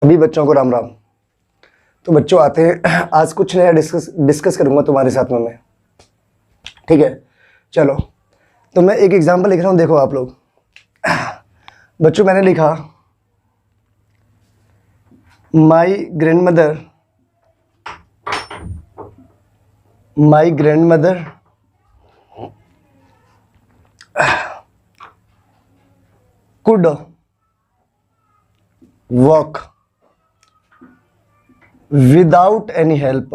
सभी बच्चों को राम राम। तो बच्चों आते हैं, आज कुछ नया डिस्कस करूंगा तुम्हारे साथ में मैं। ठीक है, चलो। तो मैं एक एग्जांपल लिख रहा हूं, देखो आप लोग। बच्चों मैंने लिखा my grandmother could walk without any help.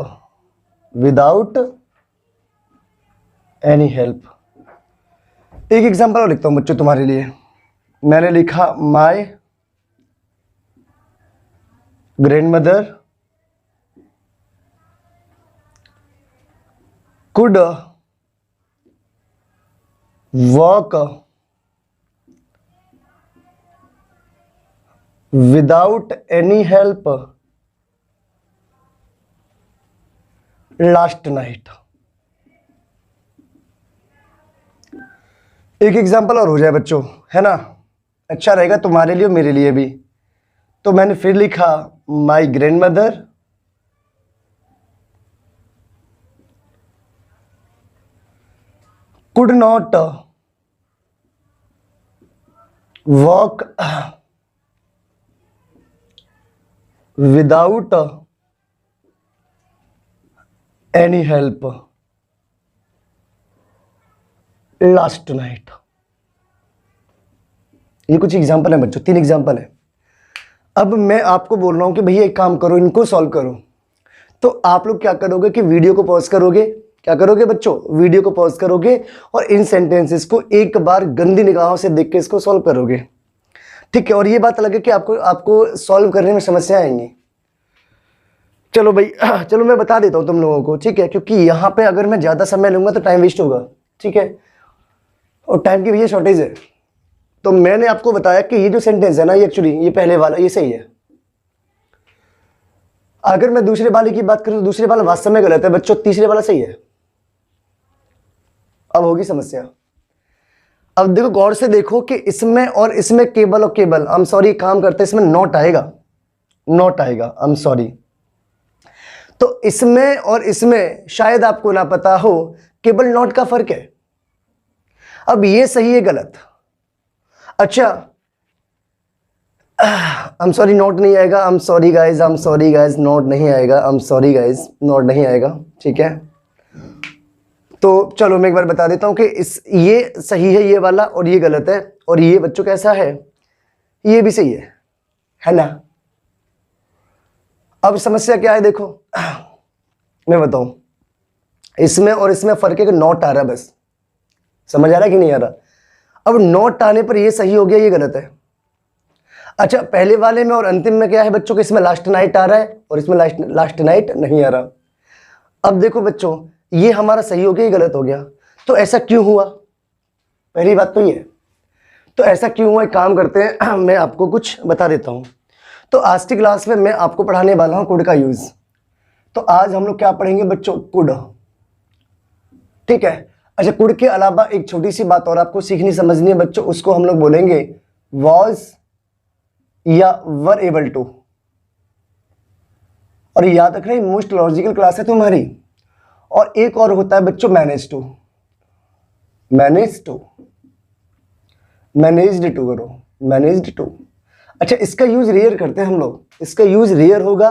एक एग्जांपल और लिखता हूं बच्चों तुम्हारे लिए। मैंने लिखा my grandmother could walk without any help last night. एक एग्जाम्पल और हो जाए बच्चों, है ना, अच्छा रहेगा तुम्हारे लिए और मेरे लिए भी। तो मैंने फिर लिखा my grandmother could not walk without any help last night. ये कुछ एग्जाम्पल है बच्चों, 3 एग्जाम्पल है। अब मैं आपको बोल रहा हूं कि भैया एक काम करो, इनको सॉल्व करो। तो आप लोग क्या करोगे कि वीडियो को पॉज करोगे। क्या करोगे बच्चों? वीडियो को पॉज करोगे और इन सेंटेंसेस को एक बार गंदी निगाहों से देख के इसको सॉल्व करोगे। ठीक है, और ये बात अलग है कि आपको सॉल्व करने में समस्या आएंगी। चलो भाई, चलो मैं बता देता हूं तुम लोगों को, ठीक है, क्योंकि यहां पे अगर मैं ज्यादा समय लूंगा तो टाइम वेस्ट होगा। ठीक है, और टाइम की भी ये शॉर्टेज है। तो मैंने आपको बताया कि ये जो सेंटेंस है ना, ये एक्चुअली ये पहले वाला ये सही है। अगर मैं दूसरे वाले की बात करूं तो दूसरे वाला वास्तव में गलत है बच्चों, तीसरे वाला सही है। अब होगी समस्या। अब देखो गौर से देखो कि इसमें और इसमें केबल और केबल, आई एम सॉरी, काम करते इसमें नॉट आएगा, आई एम सॉरी। तो इसमें और इसमें शायद आपको ना पता हो केबल नॉट का फर्क है। अब ये सही है गलत? अच्छा, आई एम सॉरी, नोट नहीं आएगा, I am sorry guys, note नहीं आएगा, I am sorry guys, note नहीं आएगा। ठीक है, तो चलो मैं एक बार बता देता हूं कि ये सही है ये वाला, और ये गलत है। और ये बच्चों कैसा है? ये भी सही है ना। अब समस्या क्या है देखो, मैं बताऊं, इसमें और इसमें फर्क है कि नोट आ रहा है, बस समझ आ रहा है कि नहीं आ रहा? अब नोट आने पर ये सही हो गया, ये गलत है। अच्छा, पहले वाले में और अंतिम में क्या है बच्चों? इसमें लास्ट नाइट आ रहा है और इसमें लास्ट नाइट नहीं आ रहा। अब देखो बच्चों, ये हमारा सही हो गया, ये गलत हो गया। तो ऐसा क्यों हुआ? पहली बात तो ये है। तो ऐसा क्यों हुआ, एक काम करते हैं, मैं आपको कुछ बता देता हूं। तो आज की क्लास में मैं आपको पढ़ाने वाला हूं कुड का यूज। तो आज हम लोग क्या पढ़ेंगे बच्चों? कुड। ठीक है। अच्छा, कुड के अलावा एक छोटी सी बात और आपको सीखनी समझनी है बच्चों, उसको हम लोग बोलेंगे वॉज या वर एबल टू। और याद रखना, मोस्ट लॉजिकल क्लास है तुम्हारी। और एक और होता है बच्चों मैनेज्ड टू करो, मैनेज्ड टू। अच्छा, इसका यूज रेयर करते हैं हम लोग, इसका यूज रेयर होगा,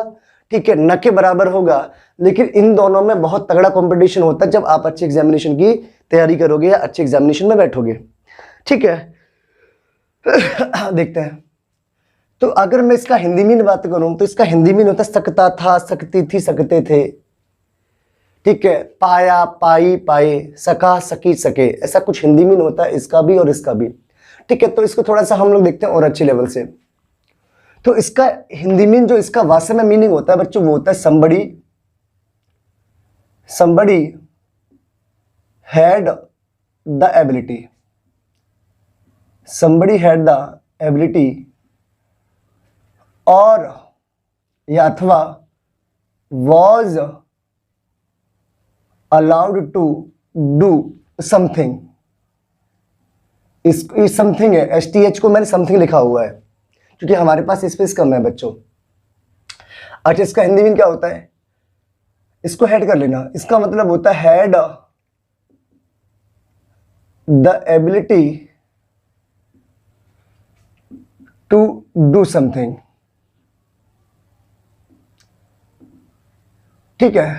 ठीक है, न के बराबर होगा। लेकिन इन दोनों में बहुत तगड़ा कंपटीशन होता है जब आप अच्छे एग्जामिनेशन की तैयारी करोगे या अच्छे एग्जामिनेशन में बैठोगे। ठीक है, देखते हैं। तो अगर मैं इसका हिंदी में बात करूं तो इसका हिंदी में होता है सकता था, सकती थी, सकते थे। ठीक है, पाया, पाई, पाए, सका, सकी, सके, ऐसा कुछ हिंदी में होता है इसका भी और इसका भी। ठीक है, तो इसको थोड़ा सा हम लोग देखते हैं और अच्छे लेवल से। तो इसका हिंदी में जो इसका वास्तव में मीनिंग होता है बच्चों, वो होता है somebody had the ability और या अथवा was allowed to do something। इस समथिंग है, STH को मैंने समथिंग लिखा हुआ है क्योंकि हमारे पास स्पेस कम है बच्चों। अच्छा, इसका हिंदी में क्या होता है? इसको हेड कर लेना। इसका मतलब होता है had the ability to do something. ठीक है।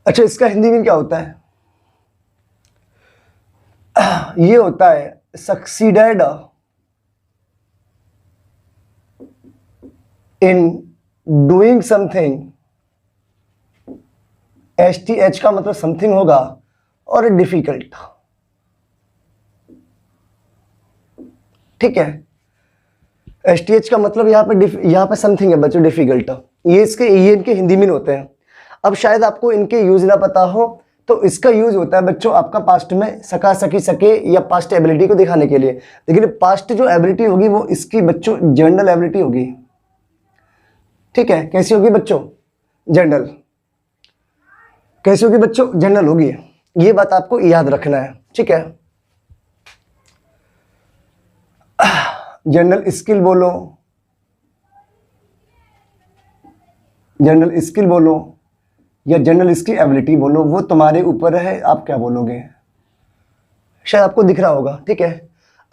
अच्छा, इसका हिंदी में क्या होता है? ये होता है succeeded in doing something. STH का मतलब समथिंग होगा और डिफिकल्ट। ठीक है। STH का मतलब यहाँ पे समथिंग है बच्चों, डिफिकल्ट। ये इनके हिंदी में होते हैं। अब शायद आपको इनके यूज ना पता हो, तो इसका यूज होता है बच्चों आपका पास्ट में सका सकी सके या पास्ट एबिलिटी को दिखाने के लिए। लेकिन पास्ट जो एबिलिटी होगी वो इसकी बच्चों जनरल एबिलिटी होगी। ठीक है, कैसी होगी बच्चों? जनरल। कैसी होगी बच्चों? जनरल होगी। ये बात आपको याद रखना है। ठीक है। जनरल स्किल बोलो, जनरल स्किल बोलो या जनरल स्किल एबिलिटी बोलो, वो तुम्हारे ऊपर है, आप क्या बोलोगे। शायद आपको दिख रहा होगा। ठीक है।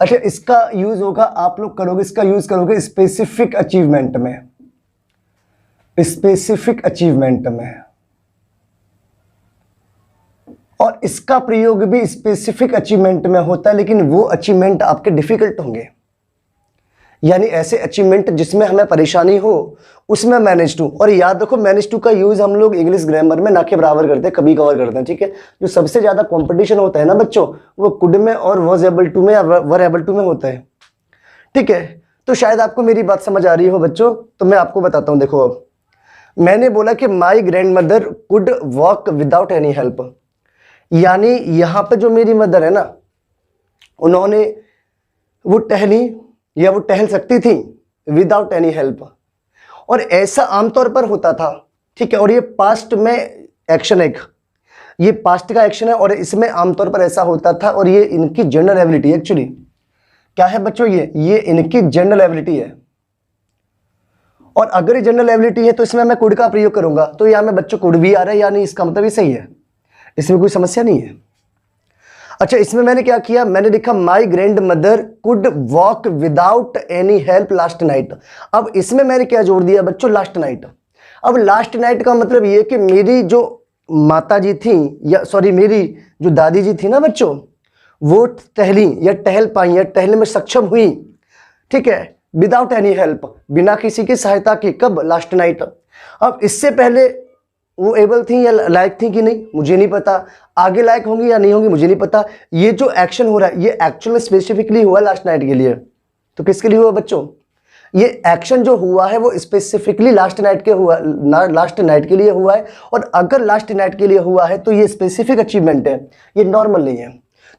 अच्छा, इसका यूज होगा, आप लोग करोगे, इसका यूज करोगे स्पेसिफिक अचीवमेंट में। स्पेसिफिक अचीवमेंट में। और इसका प्रयोग भी स्पेसिफिक अचीवमेंट में होता है, लेकिन वो अचीवमेंट आपके डिफिकल्ट होंगे। यानी ऐसे अचीवमेंट जिसमें हमें परेशानी हो, उसमें मैनेज टू। और याद रखो, मैनेज टू का यूज हम लोग इंग्लिश ग्रामर में ना के बराबर करते हैं, कभी कवर करते हैं। ठीक है। जो सबसे ज्यादा कंपटीशन होता है ना बच्चों, वो कुड में और वॉज एबल टू में या वर एबल टू में होता है। ठीक है। तो शायद आपको मेरी बात समझ आ रही हो बच्चों, तो मैं आपको बताता हूं। देखो, अब मैंने बोला कि my grand mother could walk without any help. यानी यहां पे जो मेरी मदर है ना, उन्होंने वो टहली या वो टहल सकती थी विदाउट एनी हेल्प। और ऐसा आमतौर पर होता था। ठीक है। और ये पास्ट में एक्शन है, ये पास्ट का एक्शन है और इसमें आमतौर पर ऐसा होता था। और ये इनकी जनरल एबिलिटी एक्चुअली क्या है बच्चों? ये इनकी जनरल एबिलिटी है। और अगर ये जनरल एबिलिटी है तो इसमें मैं कुड का प्रयोग करूंगा। तो यहां में बच्चों कुड भी आ रहा है, यानी इसका मतलब ये सही है, इसमें कोई समस्या नहीं है। अच्छा, इसमें मैंने क्या किया? मैंने लिखा my grand mother could walk without any help last night. अब इसमें मैंने क्या जोड़ दिया बच्चों? Last night. अब लास्ट नाइट का मतलब ये कि मेरी जो माता जी थी, या सॉरी मेरी जो दादी जी थी ना बच्चों, वो टहली या टहल पाई या टहलने में सक्षम हुई। ठीक है। विदाउट एनी हेल्प, बिना किसी की सहायता के। कब? Last night. अब इससे पहले वो एबल थी या लायक थी कि नहीं, मुझे नहीं पता। आगे लायक होंगी या नहीं होंगी, मुझे नहीं पता। ये जो एक्शन हो रहा है, ये एक्चुअल स्पेसिफिकली हुआ लास्ट नाइट के लिए। तो किसके लिए हुआ बच्चों? ये एक्शन जो हुआ है वो स्पेसिफिकली लास्ट नाइट के लिए हुआ है। और अगर लास्ट नाइट के लिए हुआ है तो ये स्पेसिफिक अचीवमेंट है, ये नॉर्मल नहीं है।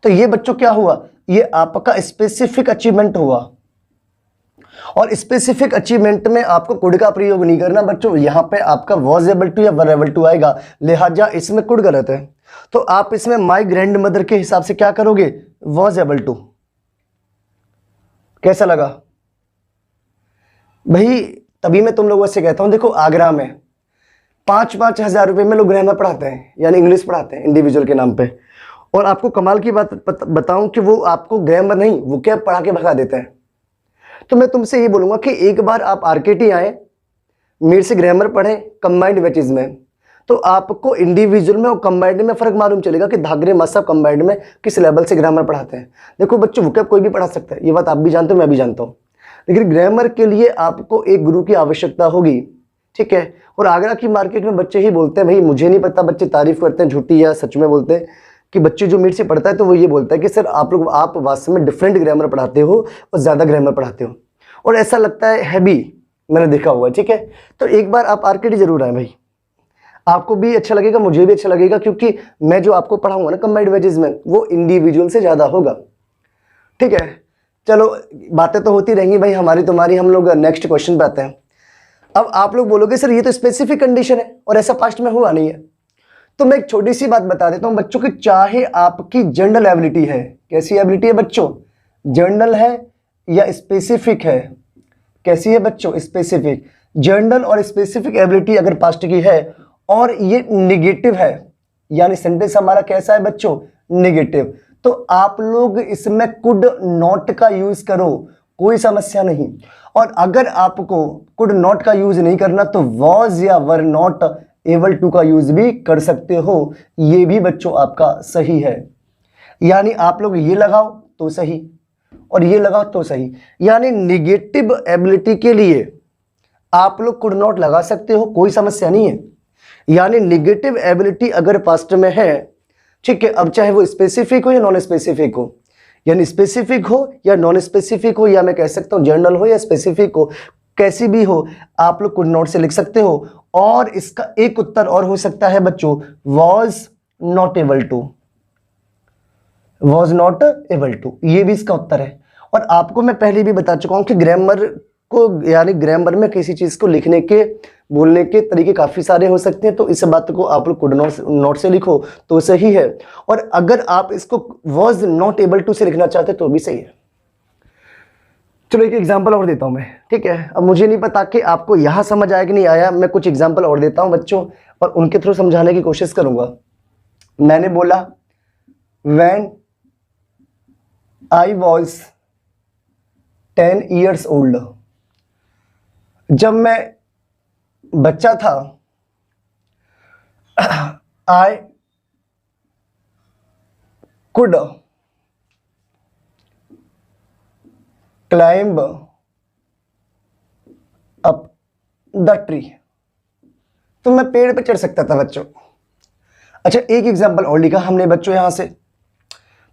तो ये बच्चों क्या हुआ? ये आपका स्पेसिफिक अचीवमेंट हुआ। और स्पेसिफिक अचीवमेंट में आपको कुड का प्रयोग नहीं करना बच्चों। यहां पे आपका वॉज एबल टू या वर एबल टू आएगा, लिहाजा इसमें कुड गलत है। तो आप इसमें माई ग्रैंड मदर के हिसाब से क्या करोगे? Was able to. कैसा लगा भाई? तभी मैं तुम लोगों से कहता हूं, देखो आगरा में 5-5 हजार रुपए में लोग ग्रामर पढ़ाते हैं, यानी इंग्लिश पढ़ाते हैं इंडिविजुअल के नाम पे। और आपको कमाल की बात बताऊं कि वो आपको ग्रामर नहीं, वो क्या पढ़ा के भगा देते हैं। तो मैं तुमसे ये बोलूंगा कि एक बार आप RKT आए, मेरे से ग्रामर पढ़ें कंबाइंड बैचेज में, तो आपको इंडिविजुअल में और कंबाइंड में फर्क मालूम चलेगा कि धागरे मास्टर कंबाइंड में किस लेवल से ग्रामर पढ़ाते हैं। देखो बच्चों, वोकैब कोई भी पढ़ा सकता है, ये बात आप भी जानते हो, मैं भी जानता हूँ। लेकिन ग्रामर के लिए आपको एक गुरु की आवश्यकता होगी। ठीक है। और आगरा की मार्केट में बच्चे ही बोलते हैं, भाई मुझे नहीं पता, बच्चे तारीफ करते हैं झूठी या सच में बोलते हैं, कि बच्चे जो मेरे से पढ़ता है तो वो ये बोलता है कि सर आप वास्तव में डिफरेंट ग्रामर पढ़ाते हो और ज़्यादा ग्रामर पढ़ाते हो। और ऐसा लगता है भी, मैंने देखा हुआ है। ठीक है। तो एक बार आप RKT जरूर आए भाई, आपको भी अच्छा लगेगा, मुझे भी अच्छा लगेगा, क्योंकि मैं जो आपको पढ़ाऊंगा ना कंबाइंड बैचेज में, वो इंडिविजुअल से ज़्यादा होगा। ठीक है। चलो, बातें तो होती रहेंगी भाई हमारी तुम्हारी। हम लोग नेक्स्ट क्वेश्चन पे आते हैं। अब आप लोग बोलोगे सर ये तो स्पेसिफिक कंडीशन है और ऐसा पास्ट में हुआ नहीं है। तो मैं एक छोटी सी बात बता देता हूं बच्चों की, चाहे आपकी जनरल एबिलिटी है, कैसी एबिलिटी है बच्चों? जनरल है या स्पेसिफिक है? कैसी है बच्चों? स्पेसिफिक। जनरल और स्पेसिफिक एबिलिटी अगर पास्ट की है और ये निगेटिव है, यानी सेंटेंस हमारा कैसा है बच्चों? निगेटिव, तो आप लोग इसमें कुड नॉट का यूज करो, कोई समस्या नहीं। और अगर आपको कुड नॉट का यूज नहीं करना तो वॉज या वर नॉट एबल टू का यूज भी कर सकते हो, ये भी बच्चों आपका सही है। यानी आप लोग ये लगाओ तो सही और ये लगाओ तो सही, यानी निगेटिव एबिलिटी के लिए आप लोग कुड नॉट लगा सकते हो, कोई समस्या नहीं है। यानी निगेटिव एबिलिटी अगर पास्ट में है, ठीक है, अब चाहे वो स्पेसिफिक हो या नॉन स्पेसिफिक हो, यानी स्पेसिफिक हो या नॉन स्पेसिफिक हो, या मैं कह सकता हूं जनरल हो या स्पेसिफिक हो, कैसी भी हो, आप लोग कुड नॉट से लिख सकते हो। और इसका एक उत्तर और हो सकता है बच्चों, was not able to, was not able to, ये भी इसका उत्तर है। और आपको मैं पहले भी बता चुका हूं कि ग्रामर को, यानी ग्रामर में किसी चीज को लिखने के, बोलने के तरीके काफी सारे हो सकते हैं, तो इस बात को आप लोग कुड नॉट से लिखो तो सही है। और अगर आप इसको वॉज नॉट एबल टू से लिखना चाहते तो भी सही है। चलो एक एग्जांपल और देता हूं मैं, ठीक है। अब मुझे नहीं पता कि आपको यहां समझ आया कि नहीं आया, मैं कुछ एग्जांपल और देता हूं बच्चों और उनके थ्रू समझाने की कोशिश करूंगा। मैंने बोला when I was 10 years old, जब मैं बच्चा था, I could climb up the tree, तो मैं पेड़ पे चढ़ सकता था बच्चों। अच्छा एक एग्जांपल और लिखा हमने बच्चों यहां से,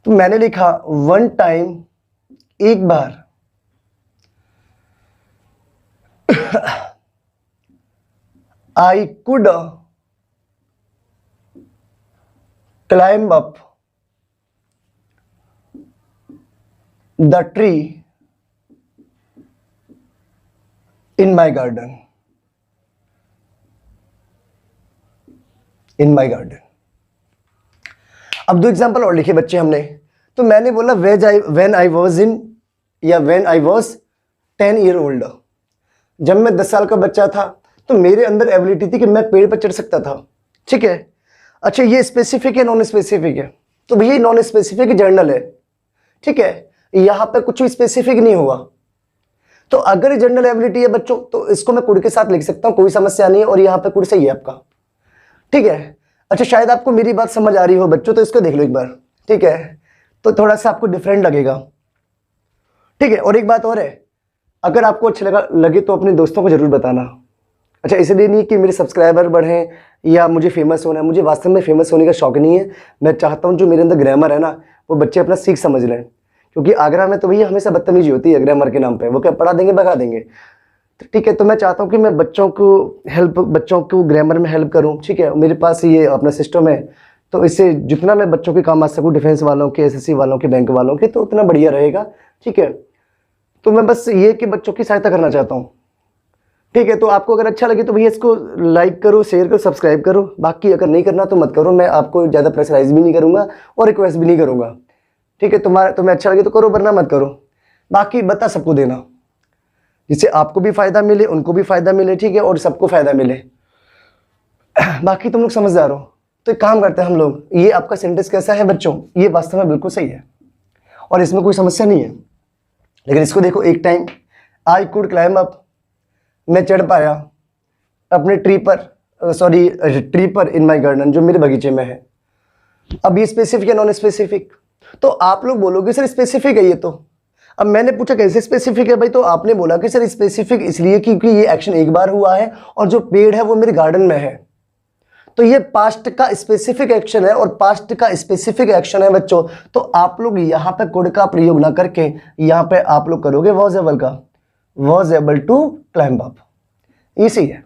तो मैंने लिखा वन टाइम, एक बार, I could climb up the tree in my garden. In my garden. अब दो एग्जाम्पल और लिखे बच्चे हमने, तो मैंने बोला when I was in या when I was 10 year old, जब मैं 10 साल का बच्चा था तो मेरे अंदर एबिलिटी थी कि मैं पेड़ पर चढ़ सकता था, ठीक है। अच्छा ये स्पेसिफिक है नॉन स्पेसिफिक है? तो भैया नॉन स्पेसिफिक जनरल है, ठीक है, यहां पे कुछ भी स्पेसिफिक नहीं हुआ। तो अगर जनरल एबिलिटी है बच्चों तो इसको मैं कुड के साथ लिख सकता हूं, कोई समस्या नहीं है, और यहां पे कुड सही है आपका, ठीक है। अच्छा शायद आपको मेरी बात समझ आ रही हो बच्चों, तो इसको देख लो एक बार, ठीक है, तो थोड़ा सा आपको डिफरेंट लगेगा, ठीक है। और एक बात और है, अगर आपको अच्छा लगे तो अपने दोस्तों को जरूर बताना। अच्छा इसलिए नहीं कि मेरे सब्सक्राइबर बढ़ें या मुझे फेमस होना है, मुझे वास्तव में फेमस होने का शौक नहीं है। मैं चाहता हूं जो मेरे अंदर ग्रामर है ना वो बच्चे अपना सीख समझ लें, क्योंकि आगरा में तो भैया हमेशा बदतमीजी होती है ग्रामर के नाम पे, वो क्या पढ़ा देंगे भगा देंगे, ठीक है। तो मैं चाहता हूँ कि मैं बच्चों को ग्रामर में हेल्प करूँ, ठीक है। मेरे पास ये अपना सिस्टम है, तो इससे जितना मैं बच्चों के काम आ सकूँ, डिफेंस वालों के, एसएससी वालों के, बैंक वालों के, तो उतना बढ़िया रहेगा, ठीक है। तो मैं बस ये कि बच्चों की सहायता करना चाहता हूँ, ठीक है। तो आपको अगर अच्छा लगे तो भैया इसको लाइक करो, शेयर करो, सब्सक्राइब करो। बाकी अगर नहीं करना तो मत करो, मैं आपको ज़्यादा प्रेशराइज भी नहीं करूँगा और रिक्वेस्ट भी नहीं करूँगा, ठीक है। तुम्हें अच्छा लगे तो करो, वरना मत करो। बाकी बता सबको देना, जिससे आपको भी फ़ायदा मिले, उनको भी फ़ायदा मिले, ठीक है, और सबको फ़ायदा मिले। बाकी तुम लोग समझदार हो, तो एक काम करते हैं हम लोग, ये आपका सेंटेंस कैसा है बच्चों? ये वास्तव में बिल्कुल सही है और इसमें कोई समस्या नहीं है। लेकिन इसको देखो, एक time I could climb up, मैं चढ़ पाया अपने ट्री पर इन माई गार्डन, जो मेरे बगीचे में है। अब ये स्पेसिफिक है नॉन स्पेसिफिक? तो आप लोग बोलोगे सर स्पेसिफिक है ये तो। अब मैंने पूछा कैसे स्पेसिफिक है भाई, तो आपने बोला कि सर स्पेसिफिक इसलिए क्योंकि ये एक्शन एक बार हुआ है और जो पेड़ है वो मेरे गार्डन में है। तो ये पास्ट का स्पेसिफिक एक्शन है और पास्ट का स्पेसिफिक एक्शन है बच्चों। तो आप लोग यहाँ पे कुड का प्रयोग ना करके यहाँ पे आप लोग करोगे वॉज एबल का, was able to climb up, इसी है।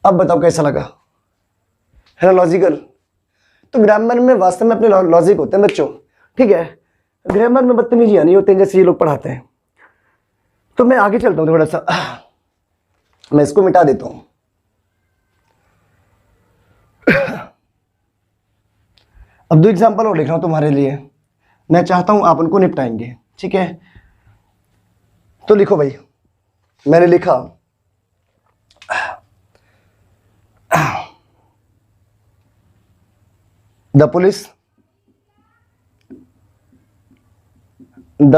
अब बताओ कैसा लगा, है ना लॉजिकल? तो ग्रामर में वास्तव में अपने लॉजिक होते हैं बच्चों, ठीक है। ग्रामर में बदतमीजियां नहीं होते हैं जैसे ये लोग पढ़ाते हैं। तो मैं आगे चलता हूं थोड़ा सा, मैं इसको मिटा देता हूं। अब दो एग्जाम्पल और लिख रहा हूं तुम्हारे लिए, मैं चाहता हूं आप उनको निपटाएंगे, ठीक है। तो लिखो भाई, मैंने लिखा द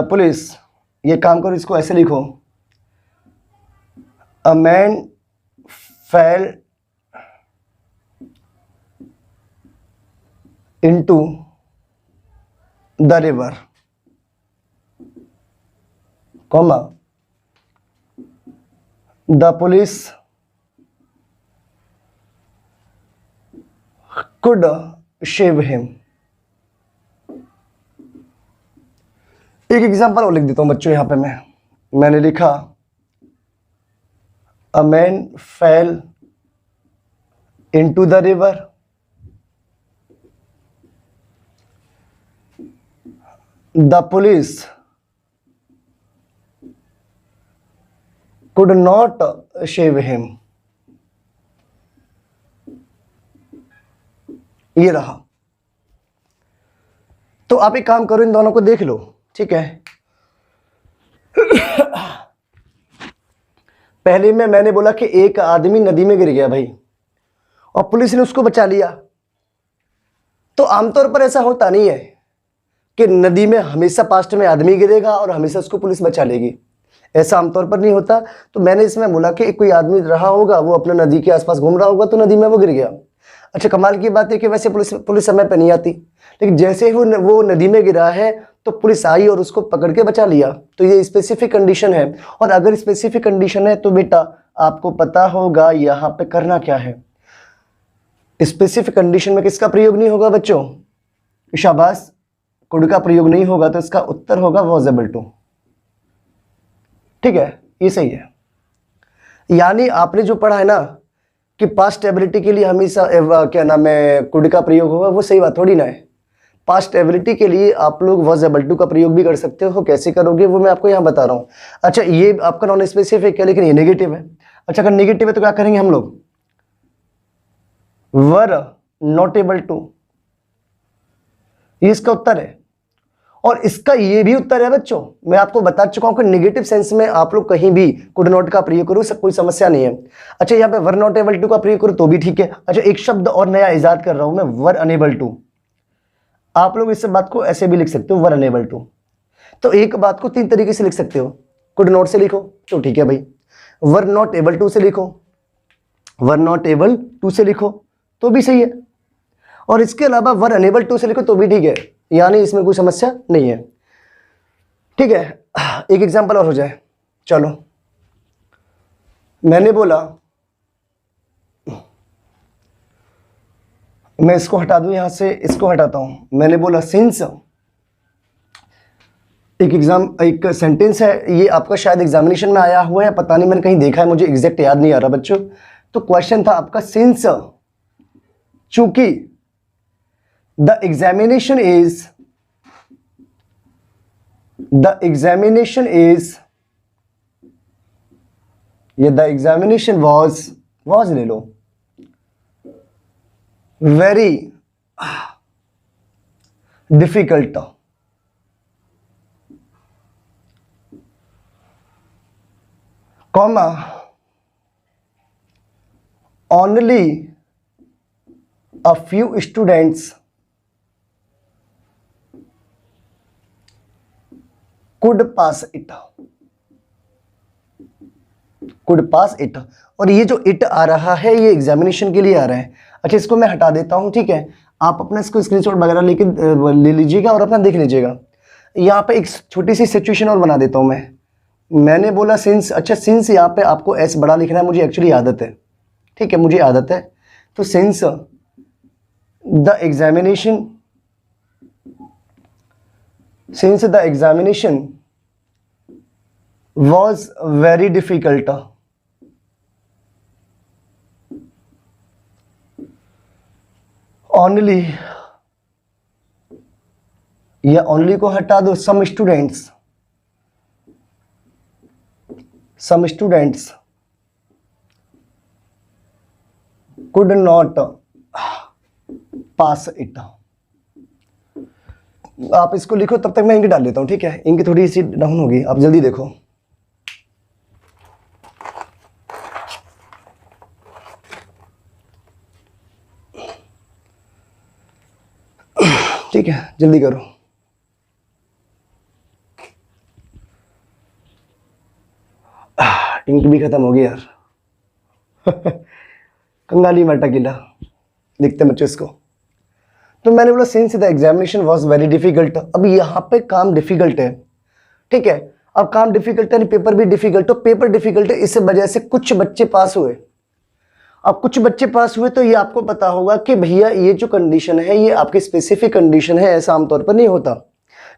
पुलिस, ये काम करो, इसको ऐसे लिखो, a man fell into the river, comma, the police could save him. एक एग्जांपल और लिख देता हूं बच्चों यहां पे मैंने लिखा a man fell into the river, the police could not save him. ये रहा। तो आप एक काम करो, इन दोनों को देख लो, ठीक है। पहले में मैंने बोला कि एक आदमी नदी में गिर गया भाई, और पुलिस ने उसको बचा लिया। तो आमतौर पर ऐसा होता नहीं है कि नदी में हमेशा पास्ट में आदमी गिरेगा और हमेशा उसको पुलिस बचा लेगी, ऐसा आमतौर पर नहीं होता। तो मैंने इसमें बोला कि कोई आदमी रहा होगा, वो अपना नदी के आसपास घूम रहा होगा, तो नदी में वो गिर गया। अच्छा, कमाल की बात है कि वैसे पुलिस समय पर नहीं आती, लेकिन जैसे ही वो नदी में गिरा है तो पुलिस आई और उसको पकड़ के बचा लिया। तो ये स्पेसिफिक कंडीशन है, और अगर स्पेसिफिक कंडीशन है तो बेटा आपको पता होगा यहाँ पे करना क्या है। स्पेसिफिक कंडीशन में किसका प्रयोग नहीं होगा बच्चों? शाबाश, कुड का प्रयोग नहीं होगा, तो इसका उत्तर होगा वॉज एबल टू। ठीक है, ये सही है। यानी आपने जो पढ़ा है ना कि पास्ट एबिलिटी के लिए हमेशा क्या नाम है कुड का प्रयोग होगा, वो सही बात थोड़ी ना है। पास्ट एबिलिटी के लिए आप लोग वॉज एबल टू का प्रयोग भी कर सकते हो। कैसे करोगे वो मैं आपको यहाँ बता रहा हूँ। अच्छा, ये आपका नॉन स्पेसिफिक है, लेकिन ये नेगेटिव है। अच्छा, अगर नेगेटिव है तो क्या करेंगे हम लोग? वर नॉट एबल टू, ये इसका उत्तर है। और इसका ये भी उत्तर है बच्चों, मैं आपको बता चुका हूं कि नेगेटिव सेंस में आप लोग कहीं भी कुड नॉट का प्रयोग करो, सब कोई समस्या नहीं है। अच्छा, यहाँ पे वर नॉट एबल टू का प्रयोग करो तो भी ठीक है। अच्छा, एक शब्द और नया इजाद कर रहा हूं मैं, वर अनेबल टू। आप लोग इस बात को ऐसे भी लिख सकते हो, वर अनेबल टू। तो एक बात को तीन तरीके से लिख सकते हो। कुड नॉट से लिखो तो ठीक है भाई, वर नॉट एबल टू से लिखो, वर नॉट एबल टू से लिखो तो भी सही है, और इसके अलावा वर अनेबल टू से लिखो तो भी ठीक है, यानी इसमें कोई समस्या नहीं है। ठीक है, एक एग्जांपल और हो जाए। चलो, मैंने बोला, मैं इसको हटा दूं यहां से, इसको हटाता हूं। मैंने बोला सिंस, एक सेंटेंस है, ये आपका शायद एग्जामिनेशन में आया हुआ है, पता नहीं मैंने कहीं देखा है, मुझे एग्जैक्ट याद नहीं आ रहा बच्चों। तो क्वेश्चन था आपका, सिंस चूंकि द एग्जामिनेशन वॉज ले लो, very difficult, comma, only a few students could pass it, और ये जो इट आ रहा है ये एग्जामिनेशन के लिए आ रहा है। अच्छा, इसको मैं हटा देता हूं, ठीक है। आप अपना इसको स्क्रीनशॉट वगैरह लेके ले लीजिएगा और अपना देख लीजिएगा। यहाँ पे एक छोटी सी सिचुएशन और बना देता हूं मैंने बोला सिंस। अच्छा, सिंस यहाँ पे आपको एस बड़ा लिखना है, मुझे एक्चुअली आदत है, ठीक है, मुझे आदत है। तो since the examination was very difficult, only, या only को हटा दो, some students could not pass it. आप इसको लिखो, तब तक मैं इंक डाल लेता हूं, ठीक है। इंक थोड़ी सी डाउन होगी, आप जल्दी देखो। ठीक है, जल्दी करो। इंक भी खत्म हो गई यार। कंगाली मटा किला, देखते बच्चों इसको। तो मैंने बोला since the examination was very difficult, अब यहाँ पे काम डिफिकल्ट है, ठीक है। अब काम डिफिकल्ट है, पेपर भी डिफिकल्ट, तो पेपर डिफिकल्ट है, इस वजह से कुछ बच्चे पास हुए। अब कुछ बच्चे पास हुए तो ये आपको पता होगा कि भैया ये जो कंडीशन है ये आपकी स्पेसिफिक कंडीशन है, ऐसा आमतौर पर नहीं होता।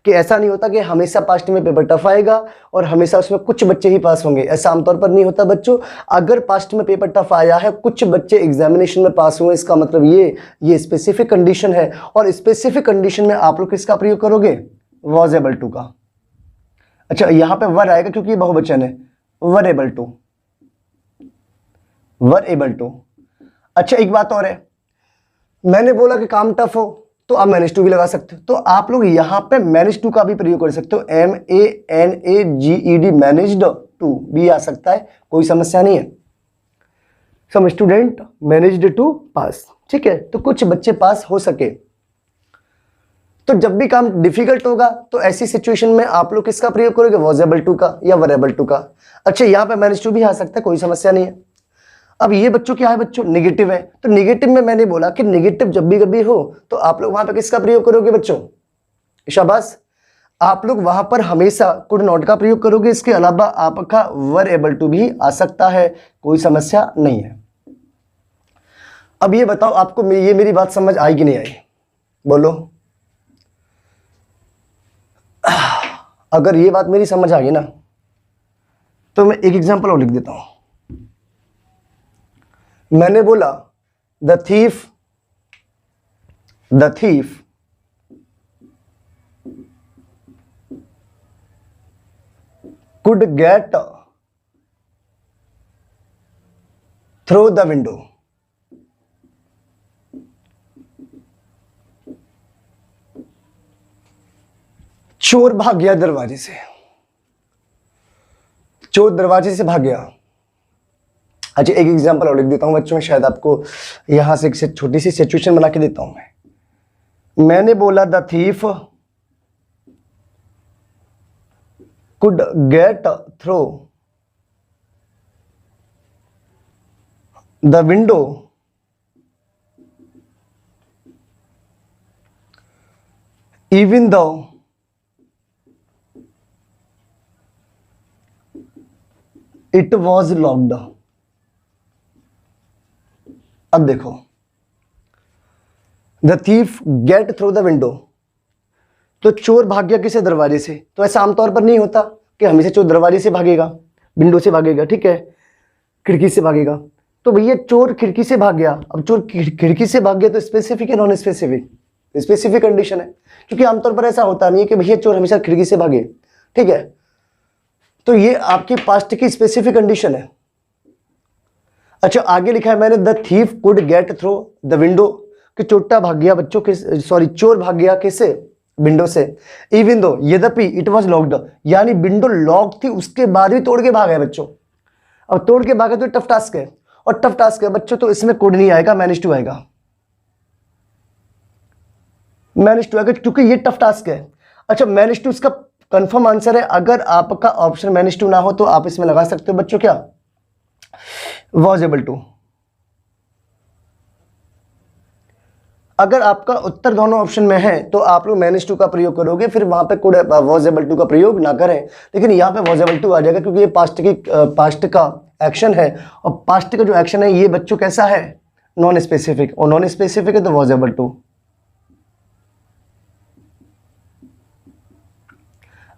कि ऐसा नहीं होता कि हमेशा पास्ट में पेपर टफ आएगा और हमेशा उसमें कुछ बच्चे ही पास होंगे, ऐसा आमतौर पर नहीं होता बच्चों। अगर पास्ट में पेपर टफ आया है, कुछ बच्चे एग्जामिनेशन में पास हुए, इसका मतलब ये स्पेसिफिक कंडीशन है। और स्पेसिफिक कंडीशन में आप लोग किसका प्रयोग करोगे? वॉज एबल टू का। अच्छा, यहां पे वर आएगा क्योंकि ये बहुवचन है, were able to, were able to. अच्छा, एक बात और है, मैंने बोला कि काम टफ हो तो आप मैनेज टू भी लगा सकते हो, तो आप लोग यहां पे मैनेज टू का भी प्रयोग कर सकते हो। MANAGED, मैनेज्ड टू भी आ सकता है, कोई समस्या नहीं है। सम स्टूडेंट मैनेज्ड टू पास, ठीक है। तो कुछ बच्चे पास हो सके। तो जब भी काम डिफिकल्ट होगा तो ऐसी सिचुएशन में आप लोग किसका प्रयोग करोगे? वॉज एबल टू का या वर एबल टू का। अच्छा, यहां पे मैनेज टू भी आ सकता है, कोई समस्या नहीं है। अब ये बच्चों क्या है बच्चों? नेगेटिव है, तो नेगेटिव में मैंने बोला कि नेगेटिव जब भी कभी हो तो आप लोग वहां पे किसका प्रयोग करोगे बच्चों? शाबाश, आप लोग वहां पर हमेशा कुड नॉट का प्रयोग करोगे। इसके अलावा आपका वर एबल टू भी आ सकता है, कोई समस्या नहीं है। अब ये बताओ आपको ये मेरी बात समझ आई कि नहीं आई? बोलो। अगर ये बात मेरी समझ आ गई ना तो मैं एक एग्जांपल और लिख देता हूं। मैंने बोला the thief could get through the window। चोर भाग गया दरवाजे से, चोर दरवाजे से भाग गया। अच्छा, एक एग्जांपल और लिख देता हूं बच्चों, शायद आपको यहां से एक छोटी सी सिचुएशन बना के देता हूं मैंने बोला the thief could get through the window even though it was locked। अब देखो, the thief get through the window, तो चोर भाग गया किसे? दरवाजे से। तो ऐसा आमतौर पर नहीं होता कि हमेशा चोर दरवाजे से भागेगा, विंडो से भागेगा, ठीक है, खिड़की से भागेगा। तो भैया चोर खिड़की से भाग गया। अब चोर खिड़की से भाग गया तो स्पेसिफिक है नॉन स्पेसिफिक? स्पेसिफिक कंडीशन है, क्योंकि आमतौर पर ऐसा होता नहीं है कि भैया चोर हमेशा खिड़की से भागे, ठीक है। तो ये आपकी पास्ट की स्पेसिफिक कंडीशन है। अच्छा, आगे लिखा है मैंने the thief could get through the window, कि चोटा भाग गया बच्चों के, सॉरी चोर भाग गया किससे? विंडो से। इवन दो, यद्यपि इट वाज लॉक्ड, यानी विंडो लॉक थी उसके बाद भी तोड़ के भागा है बच्चों। अब तोड़ के भागा तो टफ टास्क है, और टफ टास्क है बच्चों, तो इसमें कुड नहीं आएगा, मैनेज टू आएगा। मैनेज टू आएगा क्योंकि ये टफ टास्क है। अच्छा, मैनेज टू इसका कंफर्म आंसर है। अगर आपका ऑप्शन मैनेज टू ना हो तो आप इसमें लगा सकते हो बच्चों क्या? Was able to. अगर आपका उत्तर दोनों ऑप्शन में है तो आप लोग मैनेज टू का प्रयोग करोगे, फिर वहां पे कुड वॉज एबल टू का प्रयोग ना करें। लेकिन यहाँ पे वॉज एबल टू आ जाएगा क्योंकि ये पास्ट का एक्शन है, और पास्ट का जो एक्शन है ये बच्चों कैसा है? नॉन स्पेसिफिक, और नॉन स्पेसिफिक है तो वॉज एबल टू।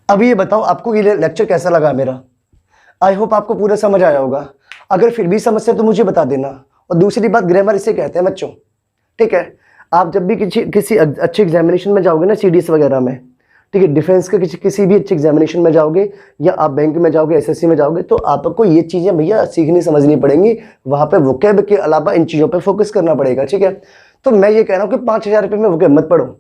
अब ये बताओ आपको ये लेक्चर कैसा लगा मेरा? आई होप आपको पूरा समझ आया होगा। अगर फिर भी समस्या तो मुझे बता देना। और दूसरी बात, ग्रामर इसे कहते हैं बच्चों, ठीक है। आप जब भी किसी अच्छे एग्जामिनेशन में जाओगे ना, CDS वगैरह में, ठीक है, डिफेंस के किसी भी अच्छे एग्जामिनेशन में जाओगे, या आप बैंक में जाओगे, SSC में जाओगे, तो आपको ये चीज़ें भैया सीखनी समझनी पड़ेंगी। वहाँ पे वोकैब के अलावा इन चीज़ों पे फोकस करना पड़ेगा, ठीक है। तो मैं ये कह रहा हूँ कि 5,000 रुपये में वोकैब मत पढ़ो,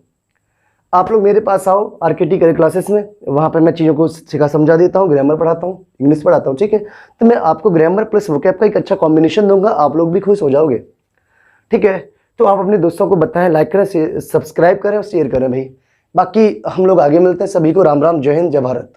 आप लोग मेरे पास आओ RKT करे क्लासेस में, वहाँ पर मैं चीज़ों को सिखा समझा देता हूँ, ग्रामर पढ़ाता हूँ, इंग्लिश पढ़ाता हूँ, ठीक है। तो मैं आपको ग्रामर प्लस वोकैब का एक अच्छा कॉम्बिनेशन दूंगा, आप लोग भी खुश हो जाओगे, ठीक है। तो आप अपने दोस्तों को बताएं, लाइक करें, सब्सक्राइब करें और शेयर करें भाई। बाकी हम लोग आगे मिलते हैं। सभी को राम राम, जय हिंद, जय भारत।